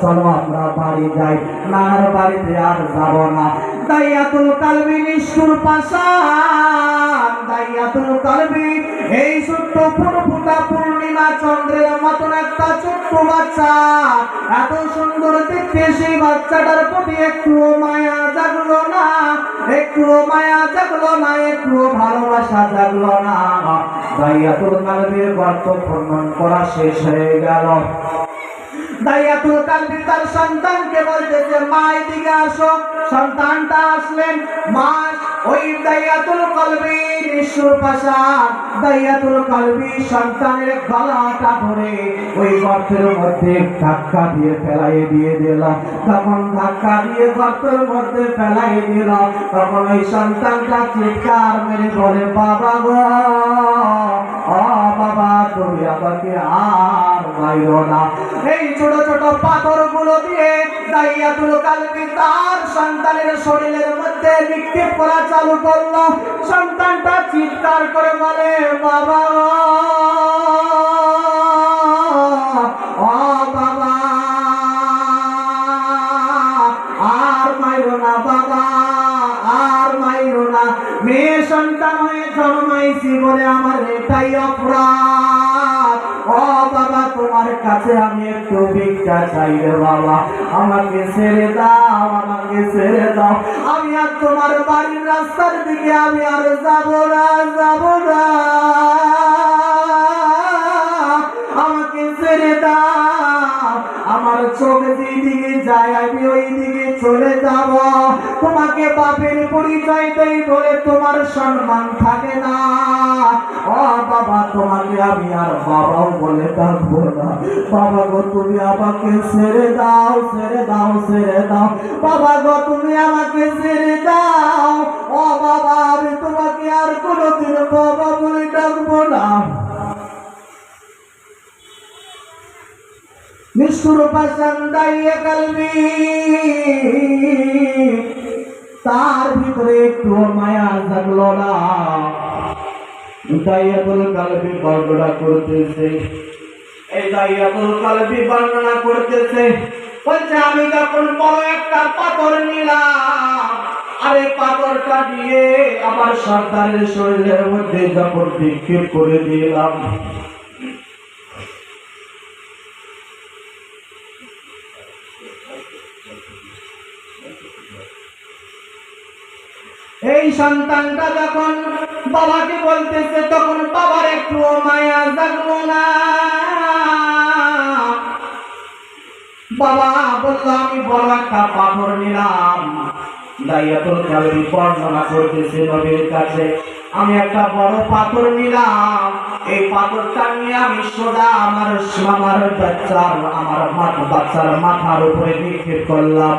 চলো আমরা বাড়ি যাই, নানার বাড়িতে আর যাব না। দাইয়াতুল কালবি নিষ্ঠুর পাষাণ, দাইয়াতুল কালবি এই ছোট্ট ফুটফুটা পূর্ণিমা চন্দ্রের মতন একটা ছোট্ট বাচ্চা, এত সুন্দর দেখতে, সেই বাচ্চাটার প্রতি একটুও মায়া জাগলো না, একটুও মায়া জাগলো না, একটুও ভালোবাসা জাগলো না। দাইয়াতুল কালবির গর্ত খনন করা শেষ হয়ে গেল। দাইয়াতুল কালবি তার সন্তানকে বলতেছে, মা এদিকে আসো। সন্তানটা আসলেন, মা ওই দাইয়াতুল কালবি নিষ্ঠুর পাষাণ দাইয়াতুল কালবি সন্তানের গলাটা ধরে ওই গর্তের মধ্যে ধাক্কা দিয়ে ফেলাই দিয়ে দিল। তখন ধাক্কা দিয়ে গর্তের মধ্যে ফেলাই দিল, তখন ওই সন্তানটা চিৎকার মেরে বলে, বাবা গো, ও বাবা, তুমি আমাকে আর মাইরো না। এই ছোট ছোট পাথরগুলো দিয়ে দাইয়াতুল কালবি তার সন্তানের শরীরের মধ্যে নিক্ষেপ করা চালু করলো। সন্তানটা চিৎকার করে বলে, বাবা, ও বাবা, আর মাইরো না বাবা, আর মাইরো না। মেয়ে সন্তান হয়ে জন্মাইছি বলে আমার এটাই অপরাধ। ও বাবা, তোমার কাছে আমি একটু ভিক্ষা চাই রে বাবা, আমাকে ছেড়ে দাও, আমাকে ছেড়ে দাও। আমি আর তোমার বাড়ির রাস্তার দিকে আমি আর যাব না, যাব না, আমাকে ছেড়ে দাও। আমার চোখ যেদিকে যায় আমি ওই দিকে চলে যাব। তোমাকে বাপের পরিচয় দেই বলে তোমার সম্মান থাকে না। ও বাবা, তোমাকে আমি আর বাবাও বলে ডাকবো না। বাবা গো, তুমি আমাকে ছেড়ে দাও, ছেড়ে দাও, ছেড়ে দাও। বাবা গো, তুমি আমাকে ছেড়ে দাও। ও বাবা, আমি তোমাকে আর কোনোদিন বাবা বলে ডাকবো না। নিষ্ঠুর পাষাণ দাইয়া কালবি, তার ভিতরে একটু মায়া জাগলো না। দাইয়াতুল কালবি বর্ণনা করতেছে, এই দাইয়াতুল কালবি বর্ণনা করতেছে, বলছে আমি যখন বড় একটা পাথর নিলাম, আরে পাথরটা দিয়ে আমার সন্তানের শরীরের মধ্যে যখন নিক্ষেপ করে দিলাম, এই সন্তানটা যখন বাবাকে বলতেছে, তখন বাবার একটু মায়া জাগলো না। বাবা বলল, আমি বড় একটা পাথর নিলাম। দাইয়াতুল কালবি বর্ণনা করতেছে নবীর কাছে, আমি একটা বড় পাথর নিলাম, এই পাথরটা নিয়ে আমি সোজা আমার বাচ্চার মাথার উপরে নিক্ষেপ করলাম।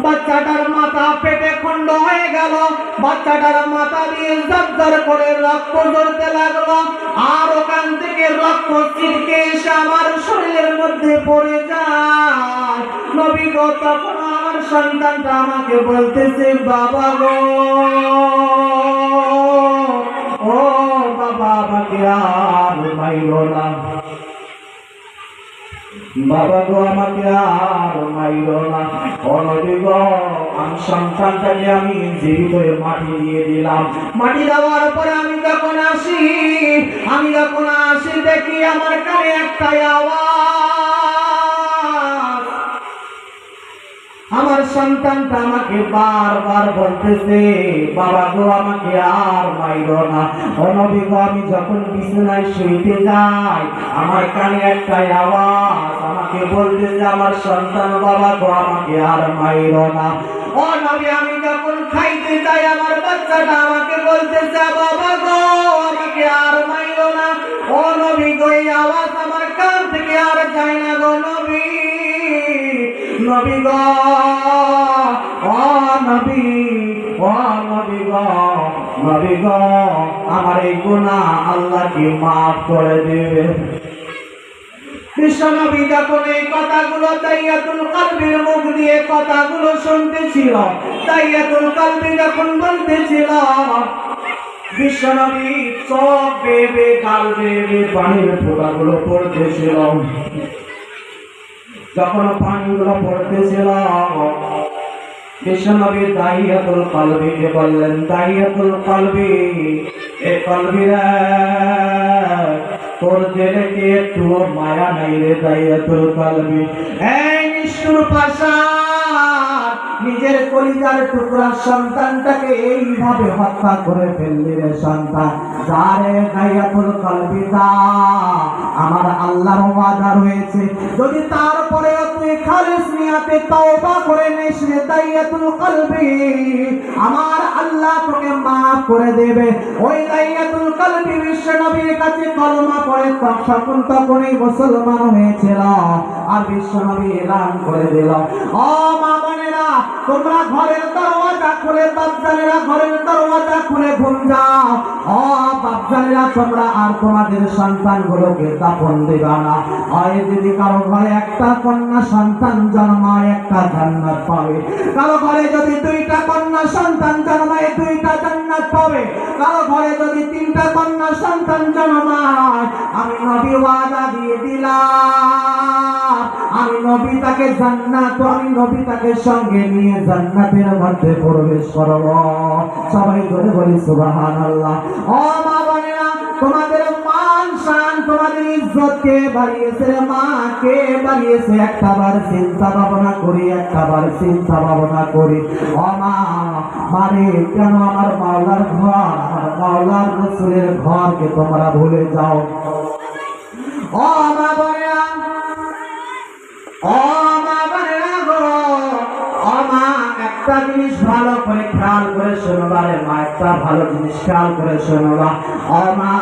বাচ্চাটার মাথা পেটে খন্ড হয়ে গেল, বাচ্চাটার মাথা দিয়ে জর্জর করে রক্ত ঝরতে লাগলো, আর ওখান থেকে রক্ত ছিটকে এসে আমার শরীরের মধ্যে পড়ে যায়। নবী গো, তখন আমার সন্তানটা আমাকে বলতেছে, বাবা গো, ও বাবা, আমাকে আর মাইরো না, বাবা গো, আমাকে আর মাইরো না। ও নবী গো, আমি সন্তানটাকে আমি জীবিত মাটি দিয়ে দিলাম। মাটি দেওয়ার পরে আমি যখন আসি দেখি আমার কানে একটাই আওয়াজ। আমার সন্তানটা আমাকে বারবার বলতেছে, বাবা গো, আমাকে আর মাইরো না। ও নবী গো, আমি যখন বিছানায় শুইতে যাই আমার কানে একটাই আওয়াজ আমাকে বলতেছে, আমার সন্তান, বাবা গো, আমাকে আর মাইরো না। ও নবী, আমি যখন খাইতে যাই আমার বাচ্চাটা আমাকে বলতেছে, বাবা গো, আমাকে আর মাইরো না। ও নবী গো, এই আওয়াজ আমার কান থেকে আর যায় না গো নবী, নবী গো, ও নবী, ও নবী গো, নবী গো, আমার এই গুনাহ আল্লাহ কি মাফ করে দিবে। বিশ্বনবী যখন এই কথাগুলো দাইয়াতুল কালবির মুখ দিয়ে কথাগুলো শুনতেছিল, দাইয়াতুল কালবি যখন বলতেছিল, বিশ্বনবী চোখ বেয়ে গাল বেয়ে পানির ফোঁটাগুলো পড়তেছিল। যখন পানিগুলো পড়তেছিল বিশ্বনবী দাহিয়াতুল কলবিকে বললেন, দাহিয়াতুল কলবি, এ কলবিরা তোর দিলে কি একটু মায়া নাই রে দাহিয়াতুল কলবি? এই নিষ্ঠুর পাশা নিজের কলিজার টুকরা সন্তানটাকে এইভাবে হত্যা করে ফেললি রে সন্তান। যারে দাহিয়াতুল কলবি দা, আমার আল্লাহর ওয়াদা রয়েছে যদি তারপরেও তুই খালিস নিয়াতে তওবা করে নিস রে দাহিয়াতুল কলবি, আমার আল্লাহ তোকে মাফ করে দেবে। ওই দাহিয়াতুল কলবি বিশ্ব নবীর কাছে কলমা পড়ে তখনই মুসলমান হয়েছিল। আর বিশ্ব নবী এলান করে দিল, ও মা বোনেরা, তোমরা ঘরের দরওয়াজা খুলে, বাপজানেরা ঘরের দরওয়াজা খুলে ঘুম যাও। ও বাপজানেরা, তোমরা আর তোমাদের সন্তানগুলোকে দাফন দিবা না। হয় যদি কারো ঘরে একটা কন্যা সন্তান জন্মায়, একটা জান্নাত পাবে। কারো ঘরে যদি দুইটা কন্যা সন্তান জন্মায়, দুইটা জান্নাত পাবে। কারো ঘরে যদি তিনটা কন্যা সন্তান জন্মায়, আমি নবী ওয়াদা দিয়ে দিলাম, আমি নবী তাকে জান্নাত, আমি নবী তাকে সঙ্গে নিয়ে জান্নাতের মধ্যে প্রবেশ করব। সবাই জোরে বলি সুবহানাল্লাহ। ও মা বোনেরা, তোমাদের মান শান, তোমাদের ইজ্জত কে বাড়িয়েছে? মা কে বাড়িয়েছে? একটাবার চিন্তা ভাবনা করি, একটাবার চিন্তা ভাবনা করি। ও মা, মানে কেন আমার মাওলার ঘর, আমার মাওলার রাসূলের ঘরকে তোমরা ভুলে যাও? ও মা বোনেরা, ও মা বোনেরা গো, ও মা, একটা জিনিস ভালো করে খেয়াল করে শোনবা রে মা, একটা ভালো জিনিস খেয়াল করে শোনবা। ও মা,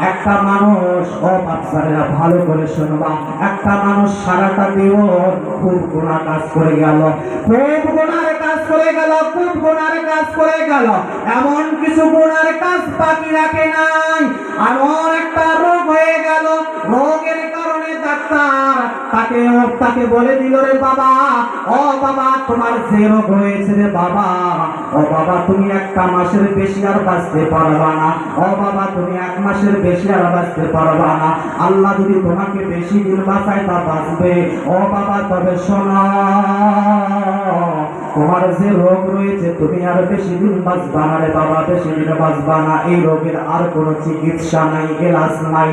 একটা মানুষ, ও বাচ্চারা ভালো করে শোনবা, একটা মানুষ সারাটা জীবন খুব গুনাহ কাজ করে গেল, খুব গুনার কাজ করে গেল, খুব গুনার কাজ করে গেল, এমন কিছু গুনার কাজ বাকি রাখে নাই। এমন একটা রোগ হয়ে গেল, রোগের কারণে ডাক্তার তাকে বলে দিল, রে বাবা, ও বাবা, তোমার যে রোগ হয়েছে রে বাবা, ও বাবা, তুমি একটা মাসের বেশি আর বাঁচতে পারবা না। ও বাবা, তুমি এক মাসের বেশি আর বাঁচতে পারবা না। আল্লাহ যদি তোমাকে বেশি দিন বাঁচায় তা বাঁচবে। ও বাবা, তবে শোনো, তোমার যে রোগ রয়েছে তুমি আর বেশি দিন বাঁচবা না রে বাবা, বেশি দিন বাঁচবা না। এই রোগের আর কোনো চিকিৎসা নাই, এলাজ নাই।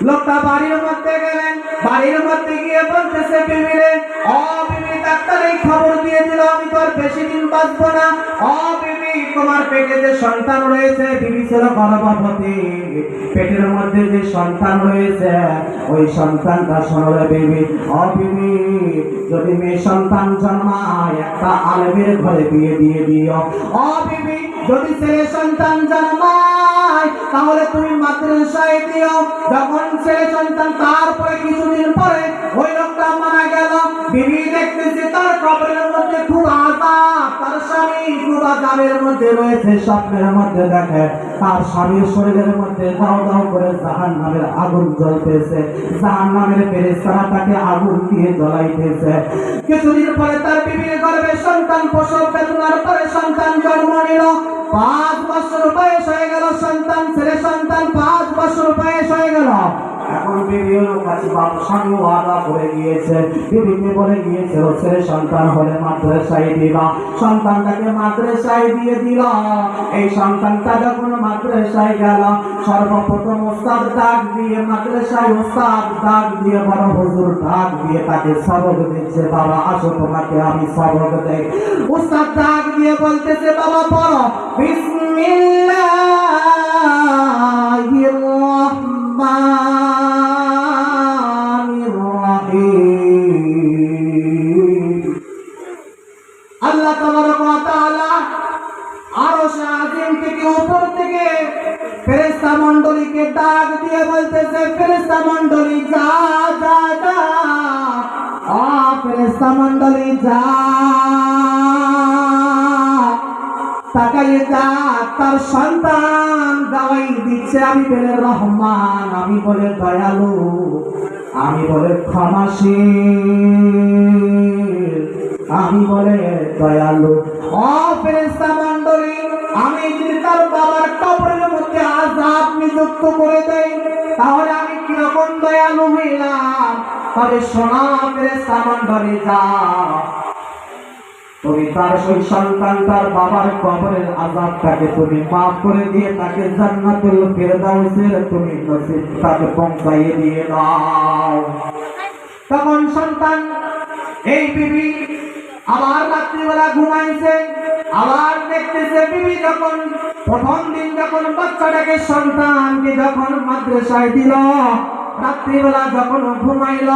লোকটা বাড়ির মধ্যে গেলেন, বাড়ির মধ্যে গিয়ে বলতেছে বিবিরে, ও বিবি, ডাক্তার এই খবর দিয়ে দিল আমি তো আর বেশি দিন বাঁচবো না। ও বিবি, তোমার পেটে যে সন্তান রয়েছে, বিবি ছিল গর্ভবতী, পেটের মধ্যে যে সন্তান রয়েছে ওই সন্তানটা শোনো রে বিবি, ও বিবি, যদি মেয়ে সন্তান জন্মায় একটা আলেমের ঘরে বিয়ে দিয়ে দিও। ও বিবি, যদি ছেলে সন্তান জন্মায় তাহলে তুমি মাদ্রাসায় দিও। যখন ছেলে সন্তান, তারপরে কিছুদিন পরে ওই লোকটা মারা গেল। বিবি দেখতেছে তার কবরের মধ্যে খুব আযাব, তার স্বামী খুব আযাবের মধ্যে রয়েছে। স্বপ্নের মধ্যে দেখে তার স্বামীর শরীরের মধ্যে দাও দাও করে জাহান্নামের আগুন জ্বলতেছে, জাহান্নামের ফেরেশতারা তাকে আগুন দিয়ে জ্বলাইতেছে। কিছুদিন পরে তার বিবির গর্ভে সন্তান, প্রসব বেদনার পরে সন্তান জন্ম নিল। 5 বছর বয়স হয়ে গেল সন্তান, ছেলে সন্তান 5 বছর বয়স হয়ে গেল। এখন বিবির কাছে বাবা স্বামী ওয়াদা করে গিয়েছে, বিবিকে বলে গিয়েছে ছেলে সন্তান হলে মাদ্রাসায় দিবা। সন্তানটাকে মাদ্রাসায় দিয়ে দিল। এই সন্তানটা যখন মাদ্রাসায় গেল, সর্বপ্রথম ওস্তাদ ডাক দিয়ে, মাদ্রাসায় ওস্তাদ ডাক দিয়ে, বড় হুজুর ডাক দিয়ে তাকে সবক দিচ্ছে, বাবা আসো তোমাকে আমি সবক দেই। ওস্তাদ ডাক দিয়ে বলতেছে, বাবা পড়ো, বিসমিল্লাহির রাহমানির রাহিম। আল্লাহ তাবারক ওয়া তাআলা আরশ আজিম থেকে উপর থেকে ফেরেশতা মণ্ডলীকে ডাক দিয়ে বলতেছে, ফেরেশতা মণ্ডলী যা যা যা, ও ফেরেশতা মণ্ডলী যা, তাকাইয়ে যা, তার সন্তান দাওয়াই দিচ্ছে, আমি বলে রহমান, আমি বলে দয়ালু, আমি বলে ক্ষমাশীল, আমি বলে দয়ালু। ও ফেরেশতা মণ্ডলী, আমি যদি তার বাবার কবরের মধ্যে আযাব নিযুক্ত করে দেই তাহলে আমি কিরকম দয়ালু হইলাম। তবে সোনা ফেরেশতা মণ্ডলী যাও, তুমি তার সেই সন্তানটার বাবার কবরের আযাবটাকে তুমি মাফ করে দিয়ে তাকে জান্নাতুল ফেরদাউসের তুমি নসিব তাকে পৌঁছাইয়ে দিয়ে দাও। তখন সন্তান এই বিবি আবার রাত্রিবেলা ঘুমাইছে, আবার দেখতেছে বিবি যখন প্রথম দিন যখন বাচ্চাটাকে সন্তানকে যখন মাদ্রাসায় দিল, রাত্রিবেলা যখন ঘুমাইল,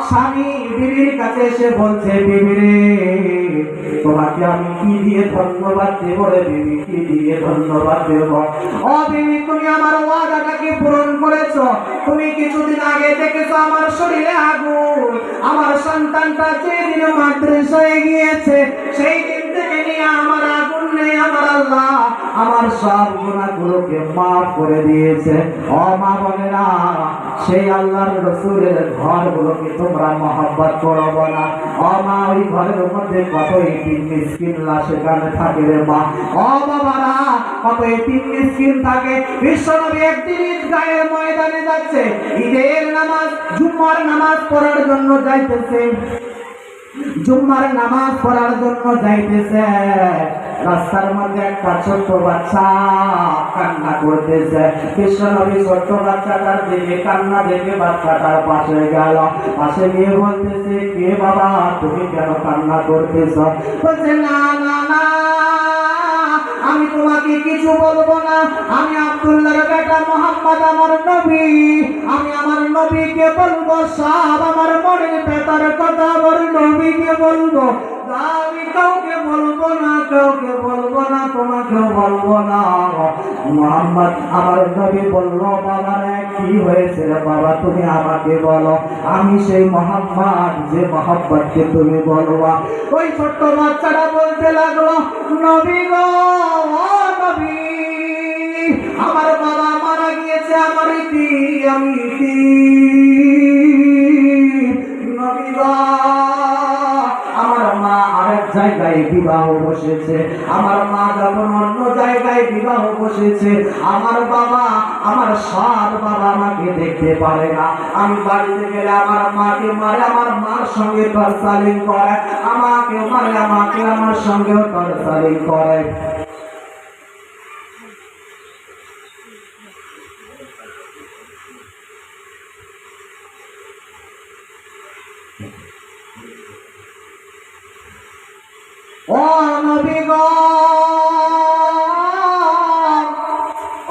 স্বামী বিবির কাছে এসে বলছে, বিবি রে তোমাকে আমি কি দিয়ে ধন্যবাদ দেব রে বিবি, কি দিয়ে ধন্যবাদ দেব? ও বিবি, তুমি আমার ওয়াদাটাকে পূরণ করেছো। তুমি কিছুদিন আগে দেখেছো আমার শরীরে আগুন, আমার সন্তানটা যেদিন মাদ্রাসায় গিয়েছে সেই দিন থেকে নিয়ে আমার আগুন নেই। আমার আল্লাহ আমার সব গুনাহগুলোকে মাফ করে দিয়েছে। ও মা বোনেরা, সেই আল্লাহর রাসূলের ঘরগুলোকে তোমরা মহব্বত করো না? ও মা, ওই ঘরের মধ্যে কত এতিম মিসকিন সেখানে থাকে রে মা। ও বাবারা, কত এতিম মিসকিন থাকে। বিশ্বনবী একদিন ঈদগাহের ময়দানে যাচ্ছে, ঈদের নামাজ জুম্মার নামাজ পড়ার জন্য যাইতেছে, জুম্মার নামাজ পড়ার জন্য যাইতেছে। রাস্তার মধ্যে একটা ছোট্ট বাচ্চা কান্না করতেছে। বিশ্বনবী ছোট্ট বাচ্চাটার দিকে কান্না দেখে বাচ্চাটার পাশে গেল, পাশে গিয়ে বলতেছে, কে বাবা, তুমি কেন কান্না করতেছ? বলছে, না না না, আমি তোমাকে কিছু বলবো না। আমি আব্দুল্লাহর বেটা মুহাম্মদ আমার নবী, আমি আমার নবীকে বলবো সব আমার মনের ভেতর কথা আমার নবীকে বলবো। আমি কাউকে বলবো না, কাউকে বলবো না, তোমাকেও বলবো না। মুহাম্মদ আমার নবী বললো, বাবা রে কি হয়েছে রে বাবা, তুমি আমাকে বলো, আমি সেই মুহাম্মদ যে মুহাম্মদকে তুমি বলবা। ওই ছোট্ট বাচ্চাটা বলতে লাগলো, নবী গো, ও নবী, আমার বাবা মারা গিয়েছে, আমার আমি নবী গো, আমার মা আরেক জায়গায় বিবাহ বসেছে, আমার মা যখন অন্য জায়গায় বিবাহ বসেছে, আমার বাবা, আমার সৎ বাবা আমাকে দেখতে পারে না। আমি বাড়িতে গেলে আমার মাকে মারে, আমার মার সঙ্গে টর্চারিং করে, আমাকে মারে, আমাকে আমার সঙ্গেও টর্চারিং করে। ও নবী গো,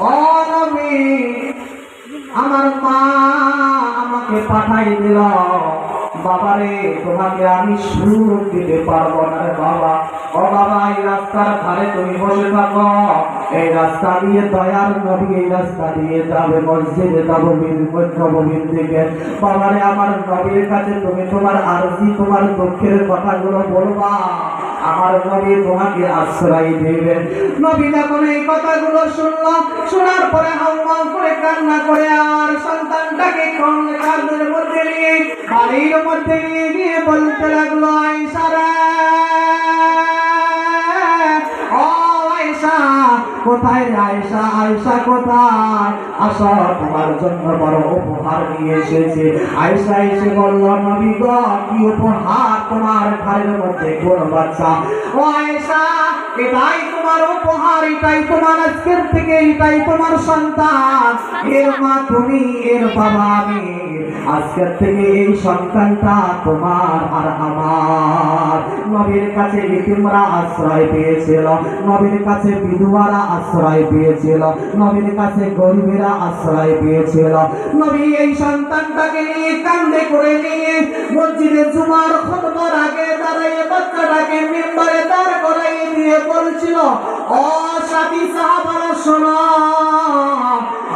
ও নবী, আমার মা আমাকে পাঠাই দিল, বাবারে তোমাকে আমি সুখ দিতে পারবো না রে বাবা। ও বাবা, এই রাস্তার ধারে তুমি বসে থাকো, এই রাস্তা দিয়ে দয়ার নবী এই রাস্তা দিয়ে যাবে, মসজিদে যাবো নবীর দিকে। বাবারে, আমার নবীর কাছে তুমি তোমার আরজি, তোমার দুঃখের কথাগুলো বলবা, আমার নবী তোমাকে আশ্রয় দেবে। নবী যখন এই কথাগুলো শুনলো, শোনার পরে হাউমাউ করে কান্না করে আর সন্তানটাকে কাঁধের মধ্যে নিয়ে বাড়ির মধ্যে নিয়ে গিয়ে বলতে লাগলো, আয়েশা রে, ও আয়েশা, কোথায় রে আয়েশা, আয়েশা কোথায়? আসো, তোমার জন্য বড় উপহার নিয়ে এসেছে। আয়েশা এসে বলল, নবী গো, কি উপহার তোমার ঘরের মধ্যে কোন বাচ্চা? ও আয়েশা, এটাই তোমার উপহার, এটাই তোমার আজকের থেকে, এটাই তোমার সন্তান, এর মা তুমি, এর বাবা আমি। আজকের থেকে এই সন্তানটা তোমার আর আমার। নবীর কাছে ইতিমরা আশ্রয় পেয়েছিল, নবীর কাছে বিধবারা আশ্রয় পেয়েছিল, নবীর কাছে গরিবেরা আশ্রয় পেয়েছিল। নবী এই সন্তানটাকে নিয়ে কাঁধে করে নিয়ে মসজিদে জুমার খুতবার আগে দাঁড়িয়ে বাচ্চাটাকে মিম্বরে দাঁড় করাইয়ে দিয়ে বলছিল, ও সাথী সাহাবারা শোনো,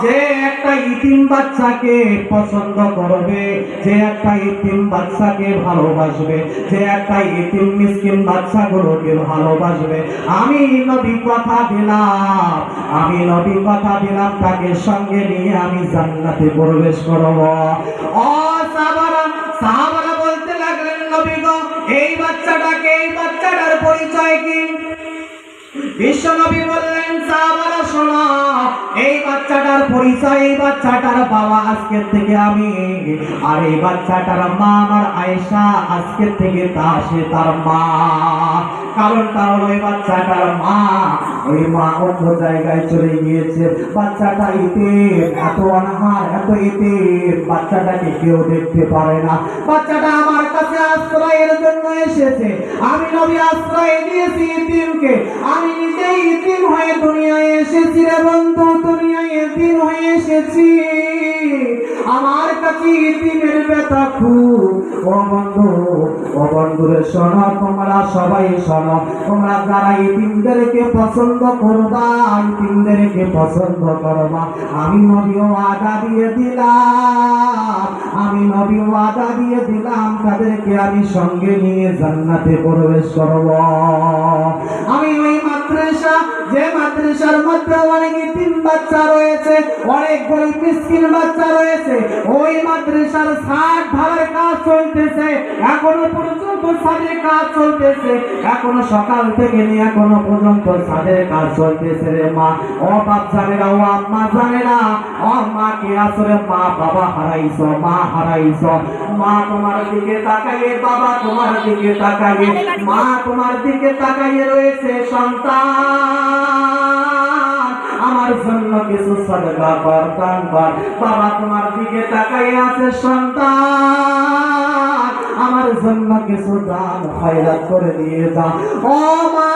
যে একটা ইতিম বাচ্চাকে পছন্দ করবে, যে একটা ইতিম বাচ্চাকে ভালোবাসবে, যে একটা ইতিম মিসকিন বাচ্চাগুলোকে ভালোবাসবে, আমি নবী কথা দিলাম, আমি নবী কথা দিলাম, তাকে সঙ্গে নিয়ে আমি জান্নাতে প্রবেশ করব। ও সাহাবারা বলতে লাগলেন, নবী গো, এই বাচ্চাটাকে, এই বাচ্চাটার পরিচয় কি? বিশ্বনবী বললেন, সাহাবারা শোনো, এই বাচ্চাটার পরিচয়, এই বাচ্চাটার বাবা আজকের থেকে আমি, আর এই বাচ্চাটার মা আমার আয়েশা, আজকের থেকে সে তার মা। কারণ ওই বাচ্চাটার মা, ওই মা অন্য জায়গায় চলে গিয়েছে। বাচ্চাটা ইতিম, এত অনাহার, এত ইতিম, বাচ্চাটাকে কেউ দেখতে পারে না। বাচ্চাটা আমার কাছে আশ্রয়ের জন্য এসেছে, আমি নবী আশ্রয় দিয়েছি ইতিমকে। আমি নিজেই ইতিম হয়ে দুনিয়ায় এসেছি রে বন্ধু, দুনিয়ায় ইতিম হয়ে এসেছি। আমার কাছে ইতিমের ব্যথা খুব। ও বন্ধু, ও বন্ধুরে শোনো, তোমরা সবাই শোনো, তোমরা যারা ইতিমদেরকে পছন্দ করবা, ইতিমদেরকে পছন্দ করবা, আমি নবী ওয়াদা দিয়ে দিলাম, আমি নবী ওয়াদা দিয়ে দিলাম, তাদেরকে আমি সঙ্গে নিয়ে জান্নাতে প্রবেশ করব। আমি ওই মাদ্রাসা, যে মাদ্রাসার মধ্যে অনেক ইতিম বাচ্চা রয়েছে, অনেক গরিব মিসকিন বাচ্চা রয়েছে, ওই মাদ্রাসার ছাদ ঢালার কাজ চলতেছে, এখনো পর্যন্ত ছাদের কাজ চলতেছে, এখনো সকাল থেকে নিয়ে এখনো পর্যন্ত ছাদের কাজ চলতেছে রে মা। ও বাপ জানেরা, ও আম্মা জানেরা, ও মা কে আসরে মা বাবা হারাইছো, মা হারাইছো, মা তোমার দিকে তাকাইয়ে, বাবা তোমার দিকে তাকাইয়ে, মা তোমার দিকে তাকাইয়ে রয়েছে, সন্তান আমার জন্য কিছু সাদকা কর, দান কর। বাবা তোমার দিকে তাকাইয়ে আছে, সন্তান আমার জন্য কিছু দান খয়রাত করে দিয়ে যা। ও মা,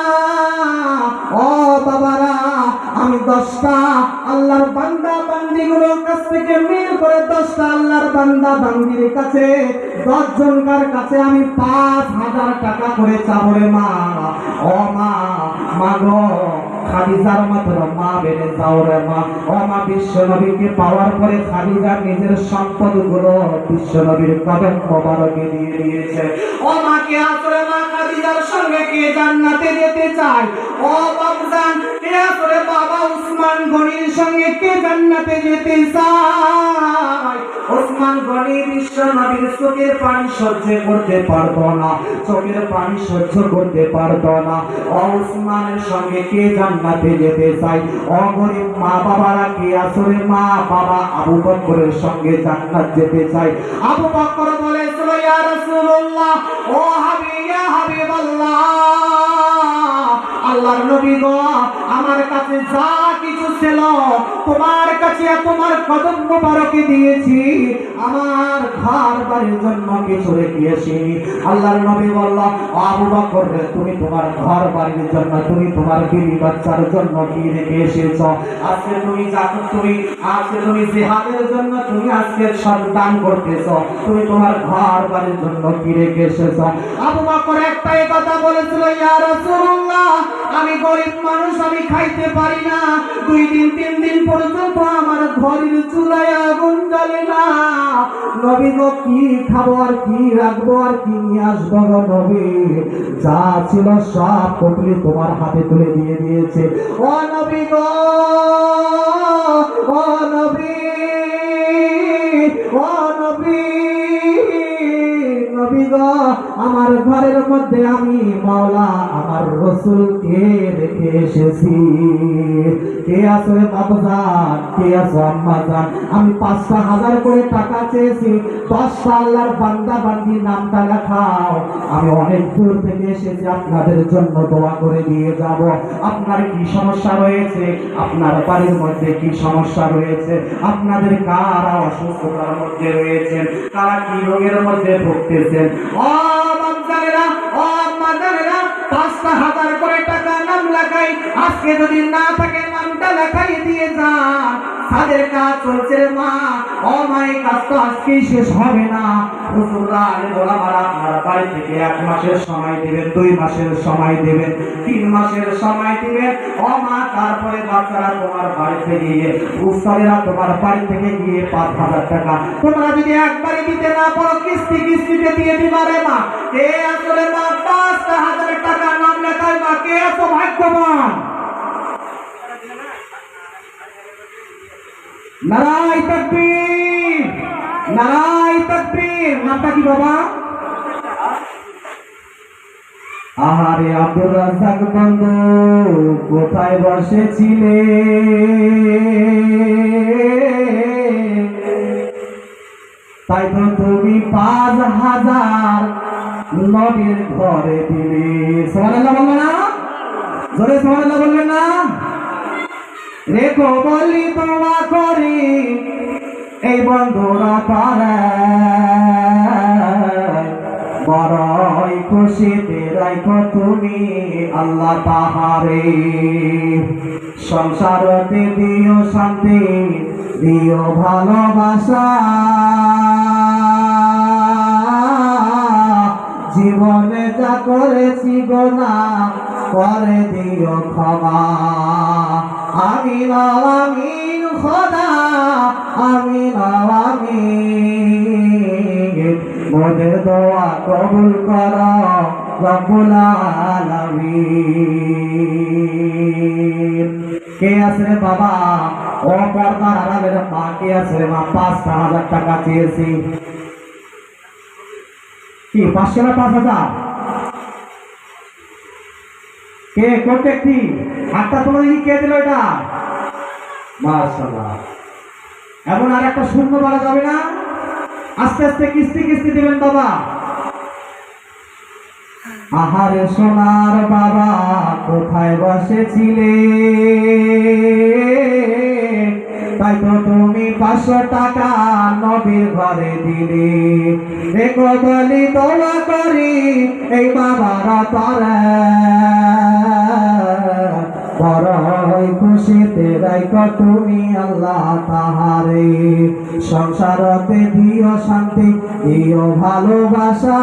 ও বাবারা, আমি 10টা আল্লাহর বান্দা বান্দীগুলোর কাছ থেকে মিল করে 10টা আল্লাহর বান্দা বান্দীর কাছে, 10 জনকার কাছে আমি 5000 টাকা করে চাবো রে মা। ও মা, মাগো খাদিজার মাত্র মা বেড়ে যাও রে মা। ও মা, বিশ্বনবীকে পাওয়ার পরে খাদিজা নিজের সম্পদগুলো বিশ্বনবীর কদম মোবারকে দিয়ে দিয়েছে। ও মা, কে আসরে মা খাদিজার সঙ্গে কে জান্নাতে যেতে চায়? ও বাবজান, কে আসরে বাবা উসমান গনির সঙ্গে কে জান্নাতে যেতে চায়? উসমান গনি বিশ্বনবীর চোখের পানি সহ্য করতে পারতো না, চোখের পানি সহ্য করতে পারতো না। ও উসমানের সঙ্গে কে জান্নাতে যেতে চায়? ও গরিব মা বাবারা কে আসরে মা বাবা আবু বকরের সঙ্গে জান্নাত যেতে চায়? আবু বকর বলেছিল, ইয়া রাসূলুল্লাহ, ও ইয়া হাবিবাল্লাহ, আল্লাহর নবী গো, আমার কাছে যা কিছু ছিল তোমার কাছে তোমার কদম মোবারকে দিয়েছি, আমার ঘর বাড়ির জন্য কিছু রেখে আসিনি। আল্লাহর নবী বলল, আবু বকর রে, তুমি তোমার ঘর বাড়ির জন্য, তুমি তোমার বিবি বাচ্চার জন্য কি রেখে এসেছো? আজকে তুমি আজকে তুমি জিহাদের জন্য তুমি আজকে সন্তান করতেছো, তুমি তোমার ঘর বাড়ির জন্য কি রেখে এসেছো? আবু বকর একটাই কথা বলেছিল, ইয়া রাসূলুল্লাহ, আমি গরিব মানুষ, আমি খাইতে পারি না, 2 দিন 3 দিন পর্যন্ত আমার ঘরের চুলায় আগুন জ্বলে না। নবী গো, কি খাবো আর কি রাখবো আর কি নিয়ে আসবো গো নবী? যা ছিল সব কবলি তোমার হাতে তুলে দিয়ে দিয়েছে। ও নবী গো, ও নবী, ও নবী, নবী গো, আমার ঘরের মধ্যে আমি মাওলা আমার রাসূলকে রেখে এসেছি। কে আসলে বাবাজান, কে আসো আম্মাজান, আমি 5000 করে টাকা চেয়েছি, 10টা আল্লাহর বান্দা বান্দির নামটা লেখাও, আমি অনেক দূর থেকে এসেছি, আপনাদের জন্য দোয়া করে দিয়ে যাব। আপনার কি সমস্যা রয়েছে? আপনার বাড়ির মধ্যে কি সমস্যা রয়েছে? আপনাদের কারা অসুস্থতার মধ্যে রয়েছেন? কারা কি রোগের মধ্যে ভুগতেছেন? ও বাচ্চারা, ও আম্মাজানেরা, 5000 করে টাকা নাম লেখাই, আজকে যদি না থাকে নামটা লেখাই দিয়ে যান। তাদের কাজ চলছে মা, ও মাই, কাজ তো আজকেই শেষ হবে না। হুজুররা আলে ওলামারা আপনারা বাড়ি থেকে 1 মাসের সময় দিবেন, 2 মাসের সময় দিবেন, 3 মাসের সময় দিবেন। ও মা, তারপরে বাচ্চারা তোমার বাড়ি থেকে গিয়ে, উস্তাদেরা তোমার বাড়ি থেকে গিয়ে 5000 টাকা তোমরা যদি একবারই দিতে না পারো, কিস্তিতে দিয়ে দিবা রে মা। কে আসলে মা 5000 টাকা নাম লেখায় মা? কে এত ভাগ্যবান? নারায়ে তাকবীর, নারায়ে তাকবীর। নামটা কি বাবা? আহারে আব্দুর রাজ্জাক বন্ধু কোথায় বসেছিলে? তাই তো তুমি 5,000 নবীর ঘরে দিলে। সুবহানাল্লাহ বলবে না? জোরে সুবহানাল্লাহ বলবে না? রেখো বলি দোয়া করি এই বন্ধুরা পারে বড়ই খুশিতে রাখো তুমি আল্লাহ তাহারে। সংসারতে দিও শান্তি, দিও ভালোবাসা, জীবনে যা করেছি গুনাহ করে দিও ক্ষমা। আমিন আমিন খোদা, আমিন আমিন। মোদের দোয়া কবুল করো রব্বুল আলামিন। কে আছে রে বাবা? ও পর্দার আড়ালের মা কে আছে রে মা? 5,000 টাকা চেয়েছি। কি 500 না 5,000? কে করতে কি হাতটা তোমার কে দিল এটা? মাশাআল্লাহ। এখন আর একটা শূন্য বলা যাবে না, আস্তে আস্তে কিস্তি কিস্তি দিবেন বাবা। আহারে সোনার বাবা কোথায় বসেছিলে? তাই তো তুমি 500 টাকা নবীর ঘরে দিলে। দেখো বলি দোয়া করি এই বাবারা তারা বড়ই খুশিতে রাখো তুমি আল্লাহ তাহারে। সংসারতে দিও শান্তি, দিও ভালোবাসা,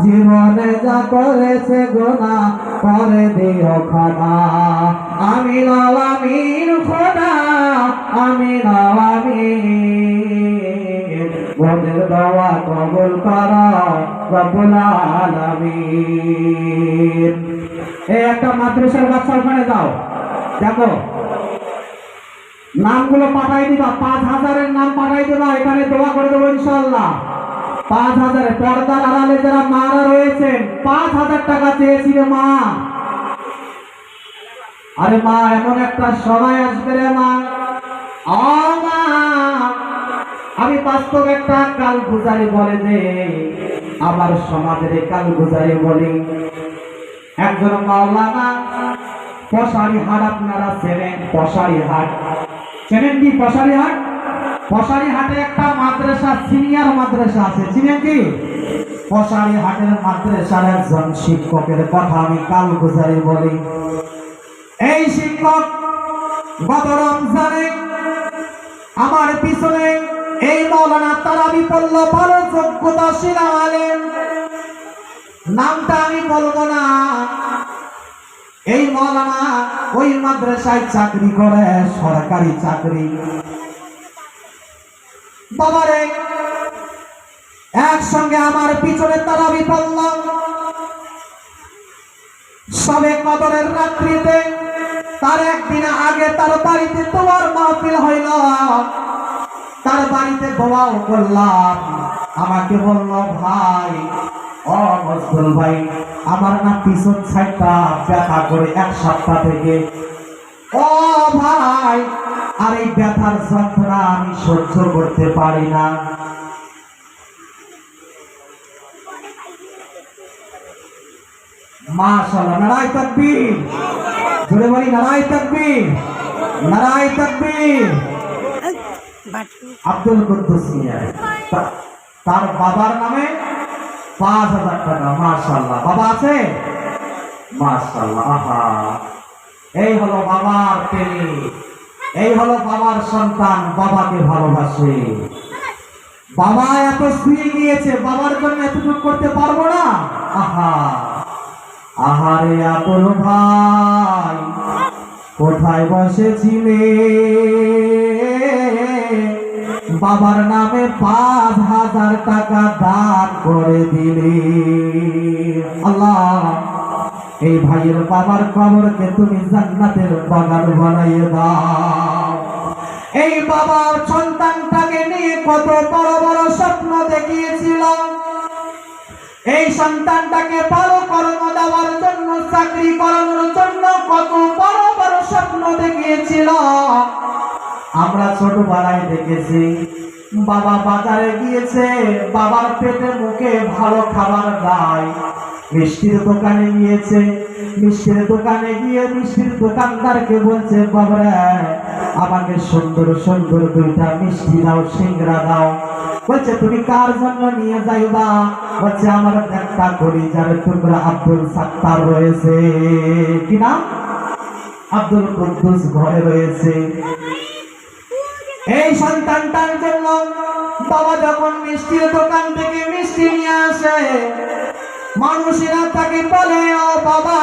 জীবনে যা করেছে গুনাহ করে দিও ক্ষমা। আমিন আমিন খোদা, আমিন আমিন। মোদের দোয়া কবুল করো রব্বুল আলামিন। এই একটা মাদ্রাসার বাচ্চা ওখানে যাও, দেখো নামগুলো পাঠাই দিবা, 5,000-এর নাম পাঠাই দিবা, এখানে দোয়া করে দেবো ইনশাআল্লাহ। 5,000 পর্দার আড়ালে যারা মারা রয়েছেন 5,000 টাকা চেয়েছিল মা। আরে মা এমন একটা সময় আসবে রে মা, মা আমি বাস্তব একটা কাল গুজারি বলে দে, আমার সমাজের কাল গুজারি বলি। একজন মাওলানা পশারি হাট, আপনারা চেনেন পশারি হাট? চেনেন কি পশারি হাট? পশারি হাটে একটা মাদ্রাসা, সিনিয়র মাদ্রাসা আছে, চিনেন কি? পশারি হাটের মাদ্রাসার একজন শিক্ষকের কথা আমি কাল গুজারি বলি। এই শিক্ষক গত রমজানে আমার পিছনে এই মাওলানা তারাবি পড়ল, ভালো যোগ্যতাশীল আলেম, নামটা আমি বলবো না। এই মাওলানা ওই মাদ্রাসায় চাকরি করে, সরকারি চাকরি। বাবারে একসঙ্গে আমার পিছনে তারাবি পড়লাম। সবে কদরের রাত্রিতে তার একদিন আগে তার বাড়িতে তোমার মাহফিল হইল, তার বাড়িতে দোয়াও করলাম। আমাকে বলল, ভাই ও মজদুর ভাই, আমার না পিছন সাইডটা ব্যথা করে 1 সপ্তাহ থেকে। ও ভাই, আর এই ব্যথার যন্ত্রণা আমি সহ্য করতে পারি না। মাশাআল্লাহ, নারায়ে তাকবীর। জোরে বলি নারায়ে তাকবীর, নারায়ে তাকবীর। আব্দুল কুদ্দুস মিয়া, তার বাবার নামে 5,000 টাকা। মাশাআল্লাহ, বাবা আছে? মাশাআল্লাহ। আহা, এই হলো বাবার প্রেমী, এই হলো বাবার সন্তান, বাবাকে ভালোবাসে। বাবা এত স্ত্রী নিয়েছে, বাবার জন্য এতটুকু করতে পারবো না? আহা, আহারে আপন ভাই কোথায় বসেছিলে? বাবার নামে 5,000 টাকা দান করে দিলে। আল্লাহ, এই ভাইয়ের বাবার কবরকে তুমি জান্নাতের বাগান বানাইয়ে দাও। এই বাবা সন্তানটাকে নিয়ে কত বড় বড় স্বপ্ন দেখিয়েছিল, এই সন্তানটাকে ভালো কর্ম দেওয়ার জন্য, চাকরি করানোর জন্য কত বড় বড় স্বপ্ন দেখিয়েছিল। আমরা ছোটবেলায় দেখেছি বাবা বাজারে গিয়েছে, বাবার পেটে মুখে ভালো খাবার দেয়। মিষ্টির দোকানে গিয়েছে, মিষ্টির দোকানে গিয়ে মিষ্টির দোকানদারকে বলছে, বাবা আমাকে সুন্দর সুন্দর দুইটা মিষ্টি দাও, সিংড়া দাও। বলছে তুমি কার জন্য নিয়ে যাইবা? বলছে আমার একটা কলিজার টুকরা আব্দুল সাত্তার রয়েছে, কি নাম? আব্দুল কুদ্দুস ঘরে রয়েছে। এই সন্তানটার জন্য বাবা যখন মিষ্টির দোকান থেকে মিষ্টি নিয়ে আসে, মানুষেরা তাকে বলে, ও বাবা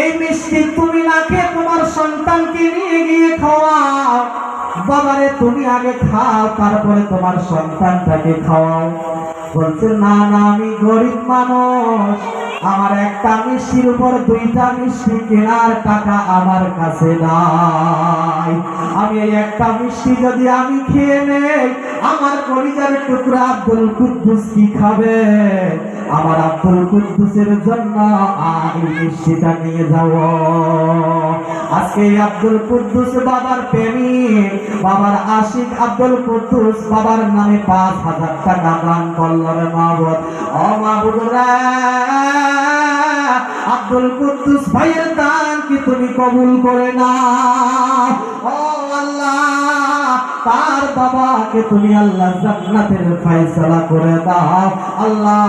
এই মিষ্টি তুমি না খেয়ে তোমার সন্তানকে নিয়ে গিয়ে খাওয়াও। বাবারে তুমি আগে খাও, তারপরে তোমার সন্তানটাকে খাওয়াও। বলছে না না, আমি গরিব মানুষ, আমার একটা মিষ্টির উপর দুইটা মিষ্টি কেনার টাকা আমার কাছে নাই। আমি এই একটা মিষ্টি যদি আমি খেয়ে নেই, আমার কলিজার টুকরা আব্দুল কুদ্দুস কি খাবে? আমার আব্দুল কুদ্দুসের জন্য এই মিষ্টিটা নিয়ে যাও। আজকে আব্দুল কুদ্দুস বাবার প্রেমিক, বাবার আশিক আব্দুল কুদ্দুস বাবার নামে 5,000 টাকা দান করল রে মাহবুব। ও মাহবুব রে, আব্দুল কুদ্দুস ভাইয়ের দান কি তুমি কবুল করে না? ও আল্লাহ, তার বাবাকে তুমি আল্লাহ জান্নাতের ফয়সালা করে দাও। আল্লাহ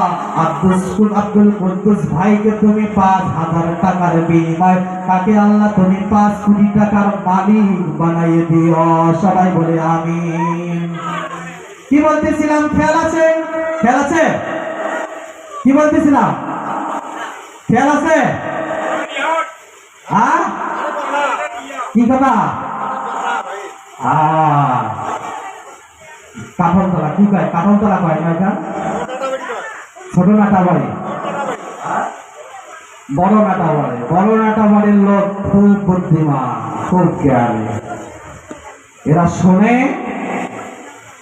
আব্দুল কুদ্দুস ভাইকে তুমি 5,000 টাকার বিনিময় তাকে আল্লাহ তুমি 5 কোটি টাকার মালিক বানাইয়ে দিও। সবাই বলে আমিন। কি বলতেছিলাম? খেয়াল আছে? খেয়াল আছে? কি বলতেছিলাম? খেয়াল আছে? হ্যাঁ, কি কথা? কাঠলতলা কি কয়? কাঠলতলা কয় না? এটা ছোট নাটা বাড়ি, বড় নাটা বাড়ি। বড় নাটা বাড়ির লোক খুব বুদ্ধিমান, খুব জ্ঞানী। এরা শোনে,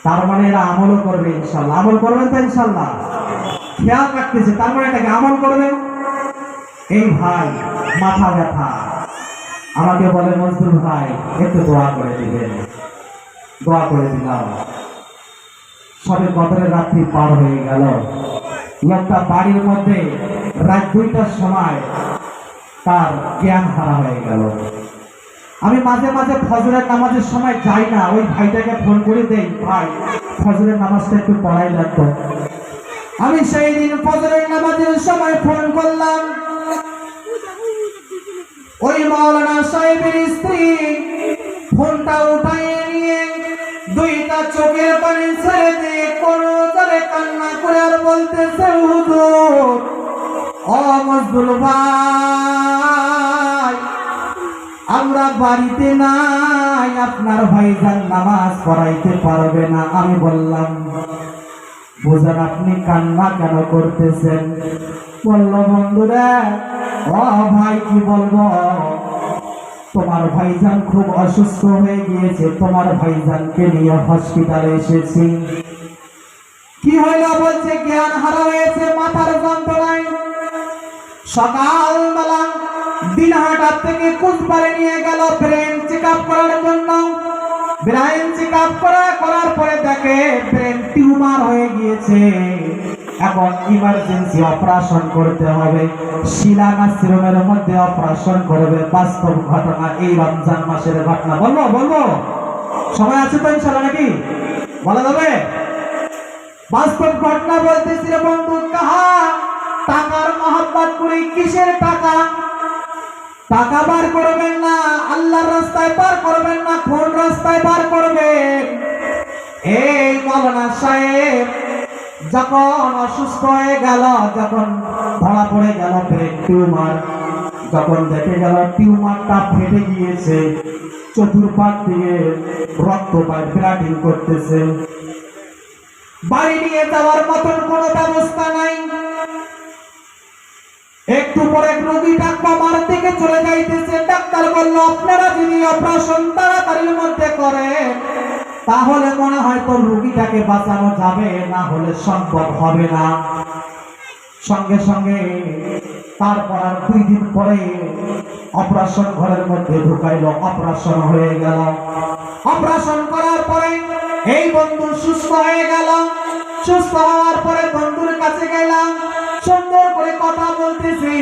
তার মানে এরা আমলও করবে ইনশাল্লাহ। আমল করবেন তো ইনশাল্লাহ? খেয়াল রাখতেছে, তার মানে এটাকে আমল করবে। এই ভাই মাথা ব্যথা, আমাকে বলে মজদুর ভাই একটু দোয়া করে দিবেন। দোয়া করে দিলাম। সবে কদরের রাত্রি পার হয়ে গেল। লোকটা বাড়ির মধ্যে রাত 2টার সময় তার জ্ঞান হারা হয়ে গেল। আমি মাঝে মাঝে ফজরের নামাজের সময় যাই না, ওই ভাইটাকে ফোন করে দেই, ভাই ফজরের নামাজটা একটু পড়াই লাগতো। আমি সেই দিন ফজরের নামাজের সময় ফোন করলাম। ওই মাওলানা সাহেবের স্ত্রী ফোনটা উঠাইয়ে নিয়ে দুইটা চোখের পানি ছেড়ে দিয়ে কোনো জোরে কান্না করে আর বলতেছে, হুজুর ও মজদুর ভাই, আমরা বাড়িতে নাই, আপনার ভাইজান নামাজ পড়াইতে পারবে না। আমি বললাম, বুঝেন আপনি কান্না কেন করতেছেন? বলল, বন্ধুরা ও ভাই কি বলবো, তোমার ভাইজান খুব অসুস্থ হয়ে গিয়েছে, তোমার ভাইজানকে নিয়ে হসপিটালে এসেছি। কি হইল? বলছে জ্ঞান হারা হয়েছে, মাথার যন্ত্রণায়। সকালবেলা দিনহাটা থেকে কুচপাড়ে নিয়ে গেল ব্রেন চেক আপ করার জন্য। ব্রেন চেক আপ করার পরে দেখে ব্রেন টিউমার হয়ে গিয়েছে। এখন ইমার্জেন্সি অপারেশন করতে হবে। শিলা নাসিরুমের মধ্যে অপারেশন করবে। বাস্তব ঘটনা, এই রমজান মাসের ঘটনা। বলবো সময় আছে তো ইনশাআল্লাহ, নাকি বলা যাবে? বাস্তব ঘটনা বলতেছি রে বন্ধু। কাহা টাকার মহব্বত করে, কিসের টাকা? টাকা বার করবেন না, আল্লাহর রাস্তায় বার করবেন না, কোন রাস্তায় বার করবেন? এই মাওলানা সাহেব যখন অসুস্থ হয়ে গেল, যখন ধরা পড়ে গেল ব্রেন টিউমার, যখন দেখে গেল টিউমারটা ফেটে গিয়েছে, চতুর্পাশ দিয়ে রক্ত ব্লাডিং করতেছে, বাড়ি নিয়ে যাওয়ার মতন কোনো ব্যবস্থা নাই। একটু পরে রোগীটা কমার দিকে চলে যাইতেছে। ডাক্তার বলল, আপনারা যদি অপারেশন তাড়াতাড়ির মধ্যে করেন তাহলে মনে হয় তো রোগীটাকে বাঁচানো যাবে, না হলে সম্ভব হবে না। সঙ্গে সঙ্গে তারপর আর 2 দিন পরে অপারেশন ঘরের মধ্যে ঢুকাইলো, অপারেশন হয়ে গেল। অপারেশন করার পরে এই বন্ধু সুস্থ হয়ে গেল। সুস্থ হওয়ার পরে বন্ধুর কাছে গেলাম, সুন্দর করে কথা বলতেছি।